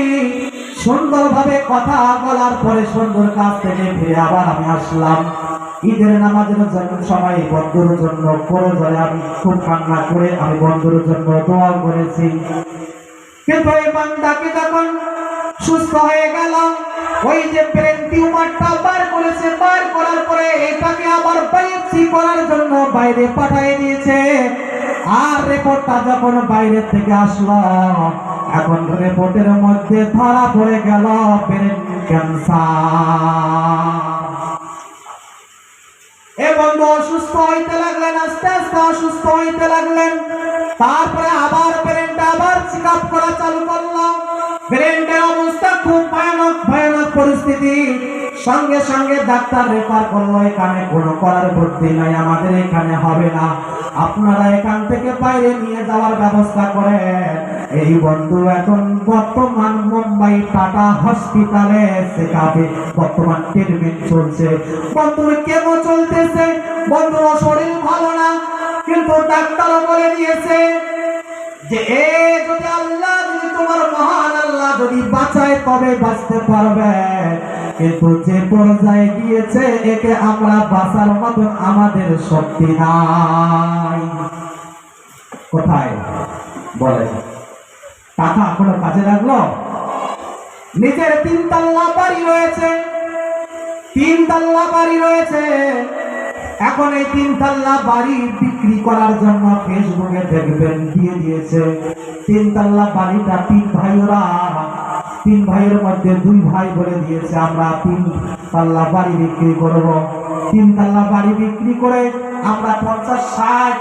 সুন্দরভাবে কথা বলার পরে সুন্দর কাছ থেকে ফিরে আবার আমি আসলাম। ঈদের নামাজের জন্য সময় বন্ধুর জন্য করজোড়ে আমি খুব কান্না করে আমি বন্ধুর জন্য দোয়া করেছি। কিন্তু এই বান্দাকে যখন সুস্থ হয়ে গেল, ওই যে ব্রেন টিউমারটা বার করেছে, বার করার পরে এটাকে আবার বায়োপসি করার জন্য বাইরে পাঠিয়ে দিয়েছে। আর রিপোর্টটা যখন বাইরে থেকে আসলো, এখন রিপোর্টের মধ্যে ধরা পড়ে গেল ব্রেন ক্যান্সার। এ বন্ধু অসুস্থ হইতে লাগলেন, আস্তে আস্তে অসুস্থ হইতে লাগলেন। তারপরে আবার ব্রেনটা আবার চেক আপ করা চালু করলো। ব্রেনের অবস্থা খুব ভয়ানক, ভয়ানক পরিস্থিতি। সঙ্গে সঙ্গে ডাক্তার রেফার করলো, এখানে কোনো করার বুদ্ধি নাই, আমাদের এখানে হবে না, আপনারা এখান থেকে বাইরে নিয়ে যাওয়ার ব্যবস্থা করেন। এই বন্ধু এখন বর্তমান মুম্বাই টাটা হসপিটালে সেখানে বর্তমান ট্রিটমেন্ট চলছে। বন্ধুর কেমো চলতেছে, বন্ধুর শরীর ভালো না, কিন্তু ডাক্তারও বলে দিয়েছে যে যদি আল্লাহ, যদি তোমার মহান আল্লাহ যদি বাঁচায় তবে বাঁচতে পারবে, কিন্তু যে পর্যায়ে গিয়েছে একে আমরা বাঁচার মতন আমাদের শক্তি নাই। কোথায় বলে টাকা কোনো কাজে লাগলো? নিজের 3 তল্লা বাড়ি রয়েছে, 3 তল্লা বাড়ি রয়েছে। এখন এই 3 তল্লা বাড়ি বিক্রি করার জন্য ফেসবুকে দেখবেন দিয়ে দিয়েছে। 3 তল্লা বাড়িটা 3 ভাইরা, 3 ভাইয়ের মধ্যে 2 ভাই বলে দিয়েছে আমরা 3 তল্লা বাড়ি বিক্রি করব। 3 তল্লা বাড়ি বিক্রি করে আমরা 50-60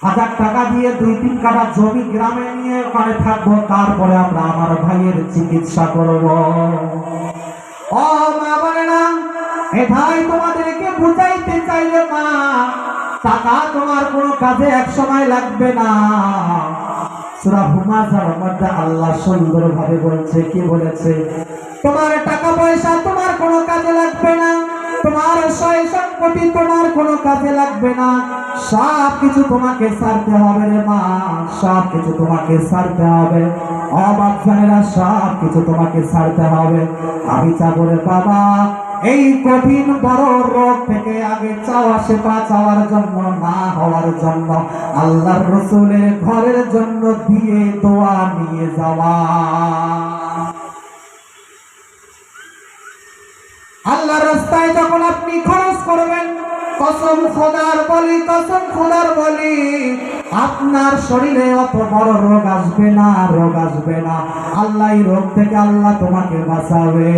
হাজার টাকা দিয়ে 2-3 কাঠা জমি গ্রামে নিয়ে ওখানে থাকবো। তারপরে আমরা আমার ভাইয়ের চিকিৎসা করব। ও মা বোনেরা, এটাই তোমাদেরকে বুঝাইতে চাইলে মা, টাকা তোমার কোনো কাজে এক সময় লাগবে না। সূরা হুমাযার মধ্যে আল্লাহ সুন্দরভাবে বলছে, কি বলেছে? তোমার টাকা পয়সা তোমার কোনো কাজে লাগবে না, তোমার সয় সম্পত্তি তোমার কোনো কাজে লাগবে না, সব কিছু তোমাকে ছাড়তে হবে রে মা, সব কিছু তোমাকে ছাড়তে হবে। অবাচ্চারা সব কিছু তোমাকে ছাড়তে হবে। আমি চাবো রে বাবা, এই কঠিন বড় রোগ থেকে আগে চাওয়া সেবা চাওয়ার জন্য, না হওয়ার জন্য, আল্লাহর রাসূলের ঘরের জন্য দিয়ে দোয়া নিয়ে যাওয়া। আল্লাহর রাস্তায় যখন আপনি খরচ করবেন, কসম খোদার বলি, কসম খোদার বলি, আপনার শরীরে অত বড় রোগ আসবে না, রোগ আসবে না। আল্লাহ এই রোগ থেকে আল্লাহ তোমাকে বাঁচাবে।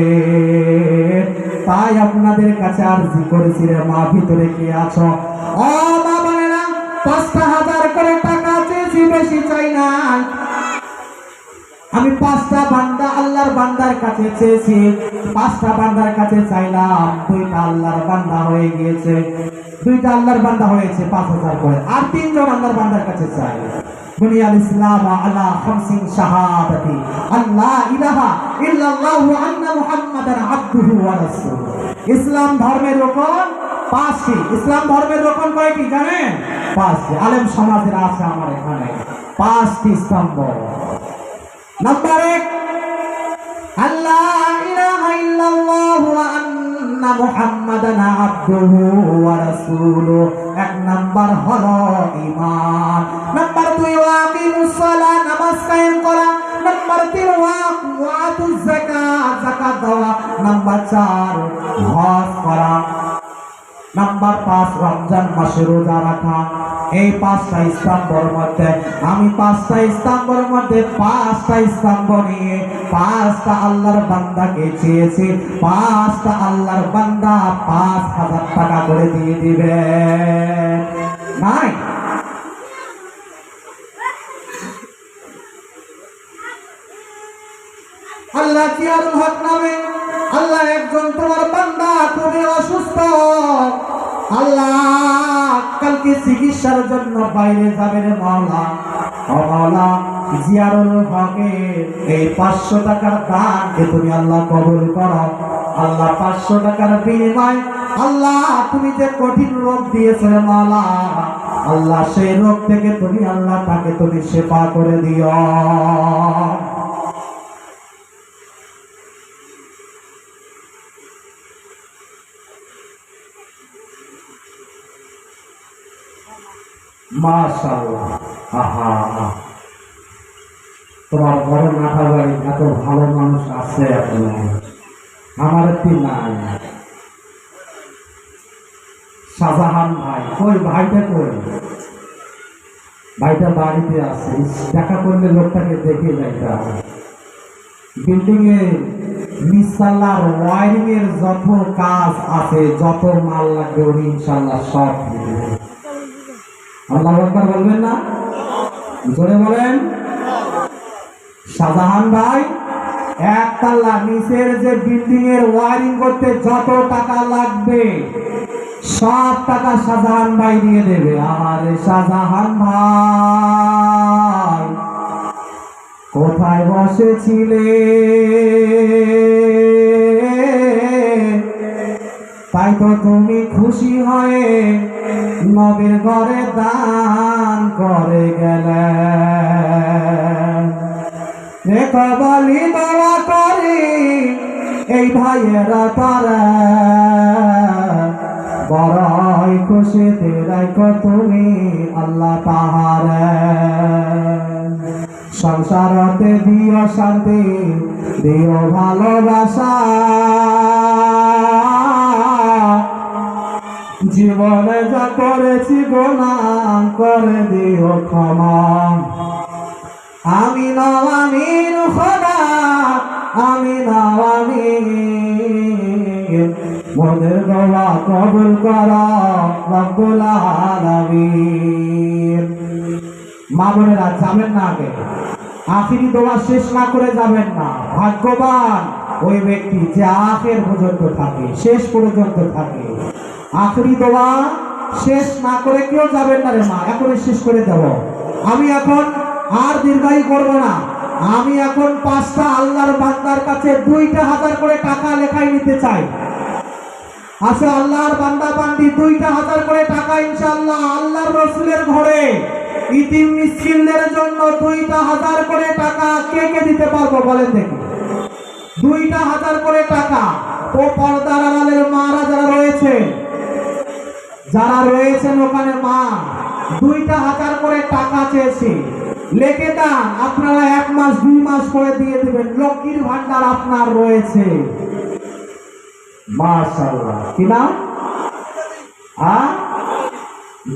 তাই আপনাদের কাছে আরজি করেছি রে মা, ভিতরে কে আছো? ও মা বোনেরা, 5,000 করে টাকা চেয়েছি, বেশি চাই না। আমি 5টা বান্দা আল্লাহর বান্দার কাছে চেয়েছি, 5টা বান্দার কাছে চাইলাম, 2টা আল্লাহর বান্দা হয়ে গিয়েছে, 2টা আল্লাহর বান্দা হয়েছে 5,000 করে। আর 3 জন আল্লাহর বান্দার কাছে চাই। বুনিয়াল ইসলাম আলা 5 শাহাদাতি আল্লাহ ইলাহা ইল্লাল্লাহু ওয়া আন্না মুহাম্মাদান আবদুহু ওয়া রাসূলুহু। ইসলাম ধর্মের রকম 5টি। ইসলাম ধর্মের রকম কয়টি জানেন? 5টি। আলেম সমাজের আছে আমার এখানে 5টি স্তম্ভ। নাম্বার 1, আল্লাহ ইলাহা ইল্লাল্লাহু ওয়া আন্না মুহাম্মাদান আবদুহু ওয়া রাসূলুহু। 1 নাম্বার হলো ঈমান। নাম্বার 2, ওয়াকিমুস সালাহ, নামাজ কায়েম করা। নাম্বার 3, ওয়াতুজ যাকাত, যাকাত দেওয়া। নাম্বার 4, হজ করা। নাম্বার 5, রমজান মাসে রোজা রাখা। এই 5টা স্তম্ভের মধ্যে আমি 5টা স্তম্ভের মধ্যে 5টা স্তম্ভ নিয়ে 5টা আল্লাহর বান্দাকে চেয়েছি। 5টা আল্লাহর বান্দা 5,000 টাকা করে দিয়ে দিবে। নাই আল্লাহ জিয়ারুল হক নামে আল্লাহ একজন তোমার বান্দা, তুমি অসুস্থ, আল্লাহ কালকে চিকিৎসার জন্য বাইরে যাবে রে মাওলা। ও মাওলা, জিয়ারুল হকের এই 500 টাকার দানকে তুমি আল্লাহ কবুল করো। আল্লাহ 500 টাকার বিনিময় আল্লাহ তুমি যে কঠিন রোগ দিয়েছো রে মাওলা, আল্লাহ সেই রোগ থেকে তুমি আল্লাহ তাকে তুমি শেফা করে দিও। মাশাআল্লাহ। আহা, তোমার বড় নাটাবাড়ি এত ভালো মানুষ আছে এখন, আমার একটি নাই। শাহজাহান ভাই কই? ভাইটা কই? ভাইটা বাড়িতে আছে, দেখা করলে লোকটাকে দেখে যাইতা। বিল্ডিং এর নিচতলার ওয়ারিং এর যত কাজ আছে, যত মাল লাগবে উনি ইনশাআল্লাহ সব দিবে। আল্লাহু আকবার বলবেন না? জোরে বলেন। শাহজাহান ভাই একতলা নিচের যে বিল্ডিং এর ওয়ারিং করতে যত টাকা লাগবে সব টাকা শাহজাহান ভাই দিয়ে দেবে। আমার শাহজাহান ভাই কোথায় বসেছিলে? তাই তো তুমি খুশি হয়ে নবীর ঘরে দান করে গেলে। বলি দোয়া করি এই ভাইয়েরা তারা বড়ই খুশিতে রাখো তুমি আল্লাহ তাহারে। সংসারতে দিও শান্তি, দিও ভালোবাসা, জীবনে যা করেছি গুনাহ করে দিও ক্ষমা। আমিন আমিন খোদা, আমিন আমিন। মোদের দোয়া কবুল করো রব্বুল আলামিন। মা বোনেরা যাবেন না, আগে আখিরি দোয়া শেষ না করে যাবেন না। ভাগ্যবান ওই ব্যক্তি যে আখের পর্যন্ত থাকে, শেষ পর্যন্ত থাকে। আখিরি দোয়া শেষ না করে কেউ যাবেন না রে মা, এখনই শেষ করে দেব। আমি এখন আর দীর্ঘায়ু করব না। আমি এখন 5টা আল্লাহর বান্দার কাছে 2,000 করে টাকা লেখাই নিতে চাই। আচ্ছা, আল্লাহর বান্দা বান্দি 2,000 করে টাকা ইনশাআল্লাহ আল্লাহর রাসূলের ঘরে ইতিম মিসকিনদের জন্য 2,000 করে টাকা কে কে দিতে পারবো বলেন দেখি? 2,000 করে টাকা। ও পর্দার আড়ালের মারা যারা রয়েছেন ওখানে মা 2,000 করে টাকা চেয়েছি, লিখে দেন। আপনারা 1 মাস 2 মাস করে দিয়ে দিবেন। লক্ষ্মীর ভান্ডার আপনার রয়েছে। মাশাআল্লাহ। কি নাম?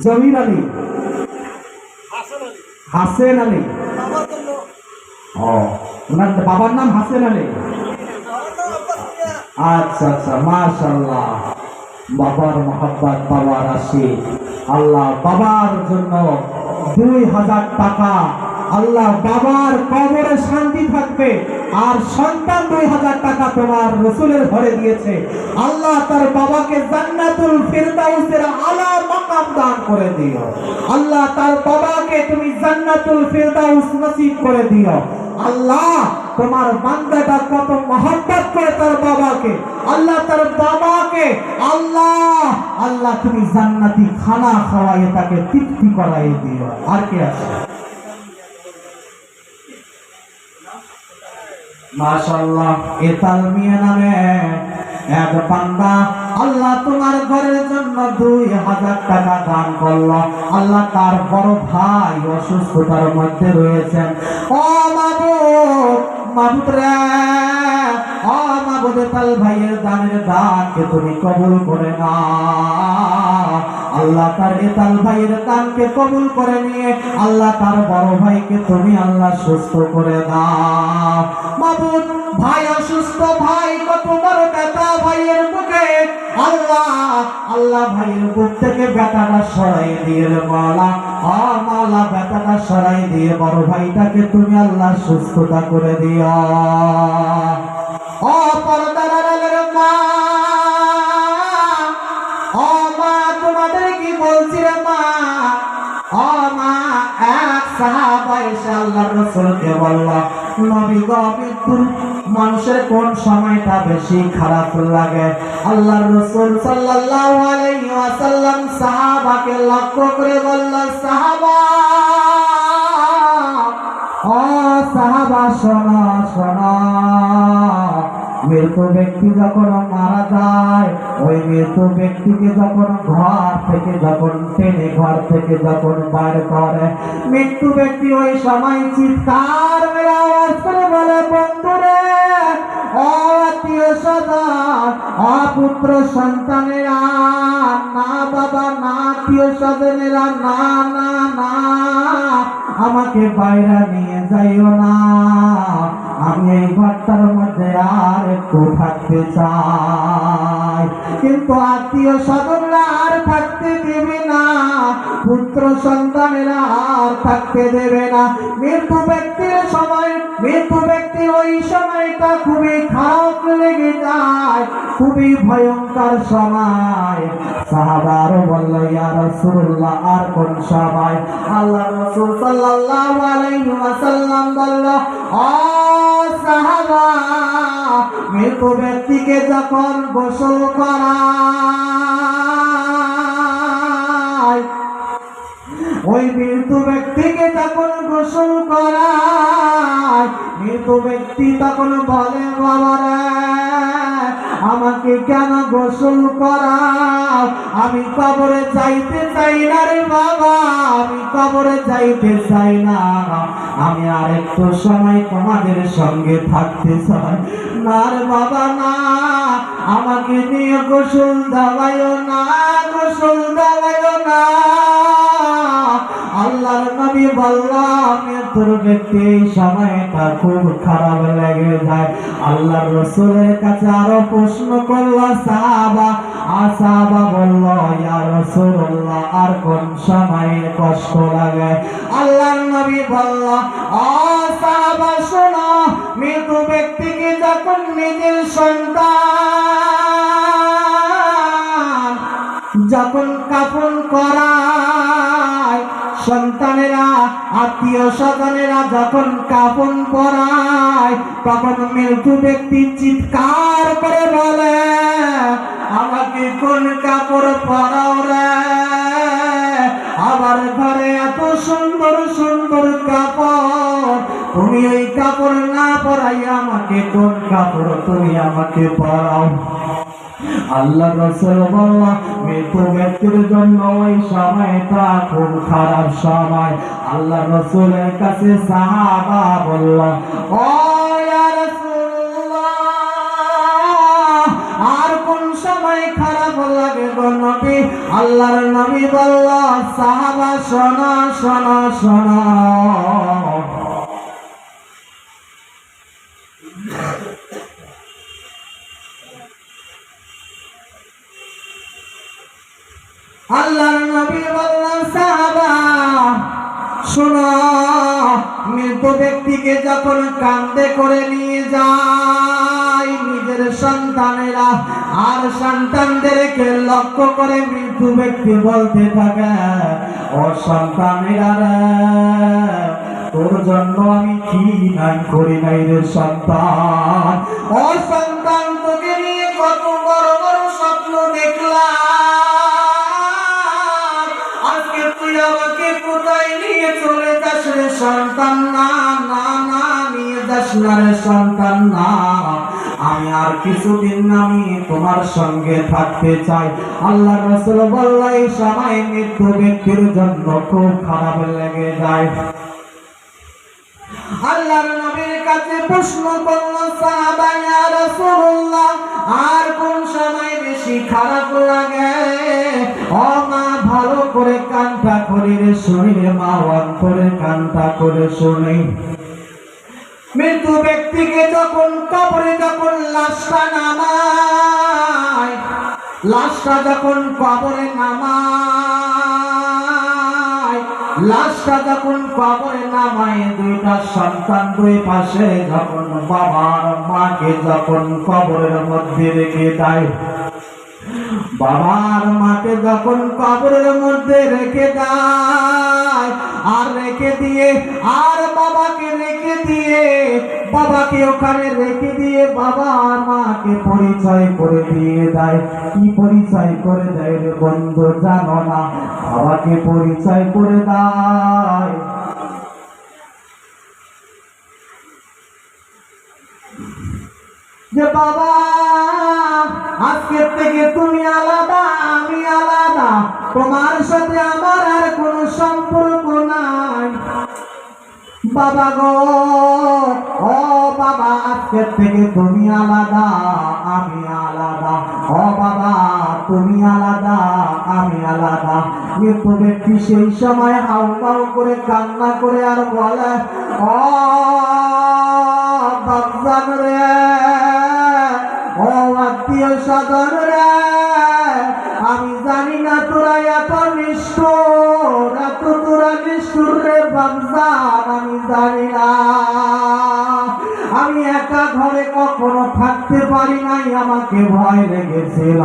জমির আলী, হাসেন আলী। ওনার বাবার নাম হাসেন আলী। আচ্ছা আচ্ছা, মাশাআল্লাহ। বাবার মহব্বত, বাবার আশীর্বাদ। আল্লাহ বাবার জন্য 2,000 টাকা। আল্লাহ বাবার কবরে শান্তি থাকবে। আর সন্তান 2,000 টাকা তোমার রাসূলের ঘরে দিয়েছে। আল্লাহ তার বাবাকে জান্নাতুল ফিরদাউসের আলা মাকাম দান করে দিও। আল্লাহ তার বাবাকে তুমি জান্নাতুল ফিরদাউস নসিব করে দিও। আল্লাহ তোমার বান্দাটা কত মহব্বত করে তার বাবাকে। আল্লাহ তার বাবাকে আল্লাহ আল্লাহ তুমি জান্নাতি খানা খাওয়াইয়ে তাকে তৃপ্তি করাই দিও। আর কে আছে? মাশাআল্লাহ। এতাল মিয়া নামে এক বান্দা আল্লাহ তোমার ঘরের জন্য 2,000 টাকা দান করলো। আল্লাহ তার বড় ভাই অসুস্থতার মধ্যে রয়েছেন। ও মাবুদ, মাবুদ রে, ও মাবুদ, এতাল ভাইয়ের দানের দানকে তুমি কবুল করে নাও। আল্লাহ তার এতাল ভাইয়ের দানকে কবুল করে নিয়ে আল্লাহ তার বড় ভাইকে তুমি আল্লাহ সুস্থ করে দাও। মাবুদ, ভাই অসুস্থ, ভাই কত বড় ব্যথা ভাইয়ের বুকে। আল্লাহ আল্লাহ ভাইয়ের বুক থেকে ব্যথাটা সরাই দিয়ে মাওলা, মাওলা ব্যথাটা সরাই দিয়ে বড় ভাইটাকে তুমি আল্লাহ সুস্থতা করে দিও। ও পর্দার আড়ালের মা, ও মা, তোমাদের কি বলছি রে মা, এসে আল্লাহর রাসূলকে বলল, নবী গো, মৃত্যুর মানুষের কোন সময়টা বেশি খারাপ লাগে? আল্লাহর রাসূল সাল্লাল্লাহু আলাইহি ওয়াসাল্লাম সাহাবাকে লক্ষ্য করে বলল, সাহাবা, ও সাহাবা, শোনো শোনো, মৃত ব্যক্তি যখন মারা যায়, ওই মৃত ব্যক্তিকে যখন ঘর থেকে যখন বাইর করে, মৃত্যু ব্যক্তি ওই সময় চিৎকার মেরে আওয়াজ করে বলে, বন্ধুরে, ও আত্মীয় স্বজন, অপুত্র সন্তানেরা, না বাবা, না আত্মীয় স্বজনেরা, না না না, আমাকে বাইরে নিয়ে যাইও না, আমি এই ঘরটার মধ্যে আর একটু থাকতে চাই। কিন্তু আত্মীয় স্বজনরা আর থাকতে দেবে না, পুত্র সন্তানেরা আর থাকতে দেবে না। মৃত্যু ব্যক্তির ওই সময়টা খুবই খারাপ লেগে যায়, খুবই ভয়ঙ্কর সময়। সাহাবারও বলল, ইয়া রাসূলুল্লাহ, আর কোন সময়? আল্লাহর রাসূল সাল্লাল্লাহু আলাইহি ওয়াসাল্লাম বলল, ও সাহাবা, মৃত ব্যক্তিকে যখন গোসল করায়, ওই মৃত ব্যক্তিকে যখন গোসল করায়, মৃত ব্যক্তি তখন বলে, বাবারে, আমাকে কেন গোসল করাও? আমি কবরে যাইতে চাই না রে বাবা, আমি কবরে যাইতে চাই না, আমি আর একটু সময় তোমাদের সঙ্গে থাকতে চাই। না রে বাবা, না, আমাকে নিয়ে গোসল দেওয়াইও না, গোসল দেওয়াইও না। আল্লাহর নবী বললাম, মৃত্যুর ব্যক্তি এই সময়টা খুব খারাপ লেগে যায়। আল্লাহর রাসূলের কাছে আরো প্রশ্ন করল সাহাবা। সাহাবা বলল, ইয়া রাসূলুল্লাহ, আর কোন সময়ে কষ্ট লাগে? আল্লাহর নবী বলল, ও সাহাবা, শোনো, মৃত ব্যক্তিকে যখন নিজের সন্তান যখন কাফন করায়, সন্তানেরা, আত্মীয় স্বজনেরা যখন কাফন পরায়, তখন মৃত্যু ব্যক্তি চিৎকার করে বলে, আমাকে কোন কাপড় পরাও রে? আবার ঘরে এত সুন্দর সুন্দর কাপড়, তুমি ওই কাপড় না পরাইয়া আমাকে কোন কাপড় তুমি আমাকে পরাও? আল্লাহ রাসূল বলল, মৃত ব্যক্তির জন্য ওই সময়টা খুব খারাপ সময়। আল্লাহ রাসূলের কাছে সাহাবা বলল, ও ইয়া রাসূলুল্লাহ, আর কোন সময় খারাপ লাগে গো নবী? আল্লাহর নবী বলল, সাহাবা, শোনো শোনো শোনো, আল্লাহর নবী বললেন, সাহাবা, শোনো, মৃত ব্যক্তিকে যখন কাঁধে করে নিয়ে যায় নিজের সন্তানেরা, আর সন্তানদেরকে লক্ষ্য করে মৃত ব্যক্তি বলতে থাকে, ও সন্তানেরা, তোর জন্য আমি কি নাই করি নাই রে সন্তান। ও সন্তান, তোকে নিয়ে কত বড় বড় স্বপ্ন দেখলাম, আজকে তুই আমাকে কোথায় নিয়ে চলে যাস রে সন্তান? না না না, নিয়ে যাস না রে সন্তান, না, আমি আর কিছুদিন আমি তোমার সঙ্গে থাকতে চাই। আল্লাহর রাসূল বলল, এই সময় মৃত ব্যক্তির জন্য খুব খারাপ লেগে যায়। আল্লাহর নবীর কাছে প্রশ্ন করল সাহাবা, ইয়া রাসূলুল্লাহ, আর কোন সময় বেশি খারাপ লাগে? ও মা, ভালো করে কানটা করে শুনি রে মা, অন্তরে কানটা করে শুনি। মৃত ব্যক্তিকে যখন কবরে যখন লাশটা নামায়, লাশটা যখন কবরে নামায়, লাশটা যখন কবরে নামায়, দুইটা সন্তান দুই পাশে যখন বাবার মাকে যখন কবরের মধ্যে রেখে দেয়, বাবার মাকে যখন কবরের মধ্যে রেখে দেয়, আর রেখে দিয়ে আর বাবাকে ওখানে রেখে দিয়ে বাবা আর মাকে পরিচয় করে দিয়ে দেয়। কি পরিচয় করে দেয় রে বন্ধু জানো না? বাবাকে পরিচয় করে দেয় যে বাবা আজকের থেকে তুমি আলাদা, আমি আলাদা, তোমার সাথে আমার আর কোনো সম্পর্ক নাই। বাবা গো, ও বাবা আজকের থেকে তুমি আলাদা, আমি আলাদা। ও বাবা তুমি আলাদা, আমি আলাদা। মৃত্যু ব্যক্তি সেই সময় হাউমাউ করে কান্না করে আর বলে, ও বাপজান রে, ও আত্মীয় স্বজন রে, আমি জানি না তোরা এত নিষ্ঠুর, এত তোরা নিষ্ঠুর রে বাপজান, আমি জানি না। আমি একা ঘরে কখনো থাকতে পারি নাই, আমাকে ভয় লেগেছিল।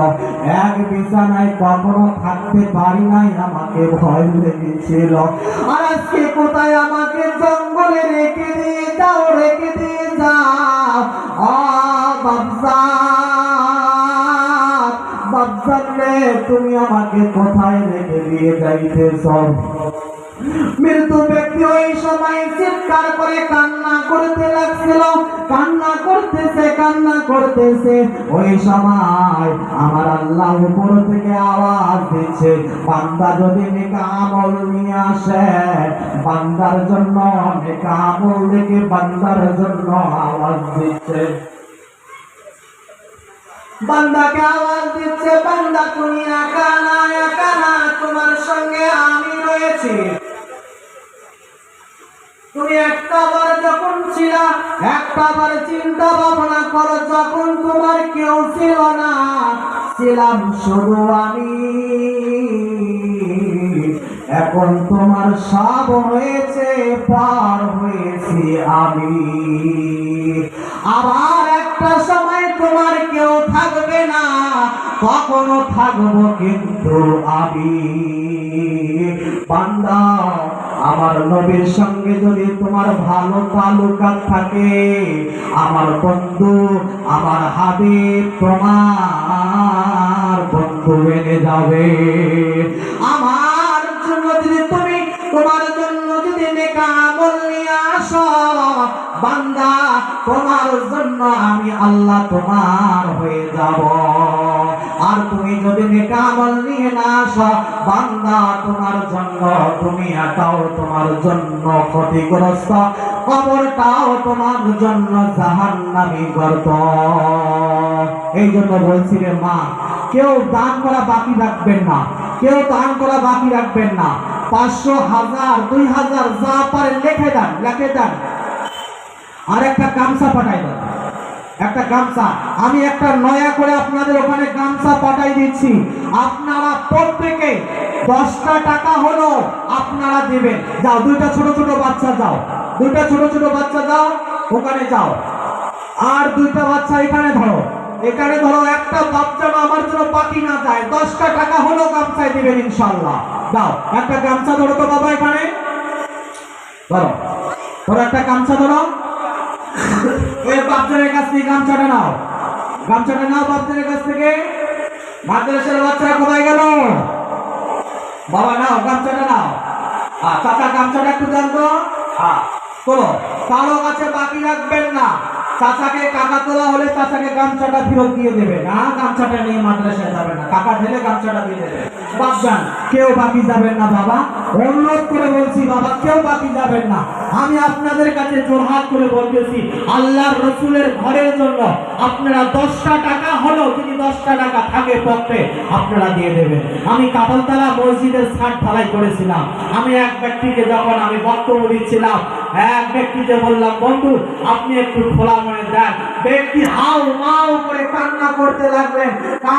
এক বিছানায় কখনো থাকতে পারি নাই, আমাকে ভয় লেগেছিল। আর আজকে কোথায় আমাকে জঙ্গলে রেখে দিয়ে যাও, রেখে দিয়ে যাও। বাপজান রে, তুমি আমাকে কোথায় রেখে দিয়ে যাইতেছ? মৃত্যু ব্যক্তি ওই সময় চিৎকার করে কান্না করতে লাগছিল, কান্না করতেছে, কান্না করতেছে। ওই সময় আমার আল্লাহ উপর থেকে আওয়াজ দিচ্ছে, বান্দা যদি নেক আমল নিয়ে আসে, বান্দার জন্য নেক আমল দেখে বান্দার জন্য আওয়াজ দিচ্ছে, বান্দাকে আওয়াজ দিচ্ছে, বান্দা তুমি একা না, একা না, তোমার সঙ্গে আমি রয়েছি। তুমি একটাবার যখন ছিলা, একটাবার চিন্তা ভাবনা করো, যখন তোমার কেউ ছিল না, ছিলাম শুধু আমি। এখন তোমার সব হয়েছে, পার হয়েছি আমি। আবার একটা সময় তোমার কেউ থাকবে না, কখনো থাকবো কিন্তু আমি। বান্দা, আমার নবীর সঙ্গে যদি তোমার ভালো তালুকাত থাকে, আমার বন্ধু, আমার হাবিব তোমার বন্ধু এনে যাবে। আমার জন্য যদি তুমি, তোমার জন্য যদি নেক আমল নিয়ে আসো, বান্দা তোমার জন্য আমি আল্লাহ তোমার হয়ে যাব। আর তুমি যদি নেক আমল নিয়ে না আসো, বান্দা তোমার জন্য, তুমি একাও তোমার জন্য ক্ষতিগ্রস্ত, কবরটাও তোমার জন্য জাহান্নামী গর্ত। এই জন্য বলছি রে মা, কেউ দান করা বাকি রাখবেন না, কেউ দান করা বাকি রাখবেন না। 500, 1000, 2000 যা পারেন লিখে দেন, লিখে দেন। আর একটা গামছা পাঠাই দেন, একটা গামছা। আমি একটা নয়া করে আপনাদের ওখানে গামছা পাঠাই দিচ্ছি। আপনারা প্রত্যেকে 10টা টাকা হলো আপনারা দিবেন। যাও, 2টা ছোট ছোট বাচ্চা যাও, 2টা ছোট ছোট বাচ্চা যাও, ওখানে যাও। আর 2টা বাচ্চা এখানে ধরো, এখানে ধরো। একটা বাচ্চা আমার জন্য বাকি না যায়, 10টা টাকা হলো গামছায় দিবেন ইনশাআল্লাহ। যাও, একটা গামছা ধরো তো বাবা, এখানে ধরো, ধরো একটা গামছা ধরো। ওই বাচ্চাদের কাছ থেকে গামছাটা নাও, গামছাটা নাও বাচ্চাদের কাছ থেকে। মাদ্রাসার বাচ্চারা কোথায় গেল? বাবা নাও, গামছাটা নাও। চাচা গামছাটা একটু দেন তো। তোলো, কারো কাছে বাকি রাখবেন না। চাচাকে কাকা তোলা হলে চাচাকে গামছাটা ফেরত দিয়ে দেবে না, গামছাটা নিয়ে মাদ্রাসায় যাবে না, টাকা ঢেলে গামছাটা দিয়ে দেবে। বাপজান, কেউ বাকি যাবেন না বাবা, অনুরোধ করে বলছি বাবা, কেউ বাকি যাবেন না। আমি আপনাদের কাছে জোরহাত করে বলতেছি, আল্লাহর রসুলের ঘরের জন্য আপনারা 10টা টাকা হলো, যদি 10টা টাকা থাকে পক্ষে আপনারা দিয়ে দেবেন। আমি কাপালতলা মসজিদের ছাদ ঢালাই করেছিলাম। আমি এক ব্যক্তিকে যখন আমি বক্তব্য দিচ্ছিলাম, এক ব্যক্তিকে বললাম, বন্ধু আপনি একটু খোলা মনে দেন। ব্যক্তি হাউ মাউ করে কান্না করতে লাগলেন।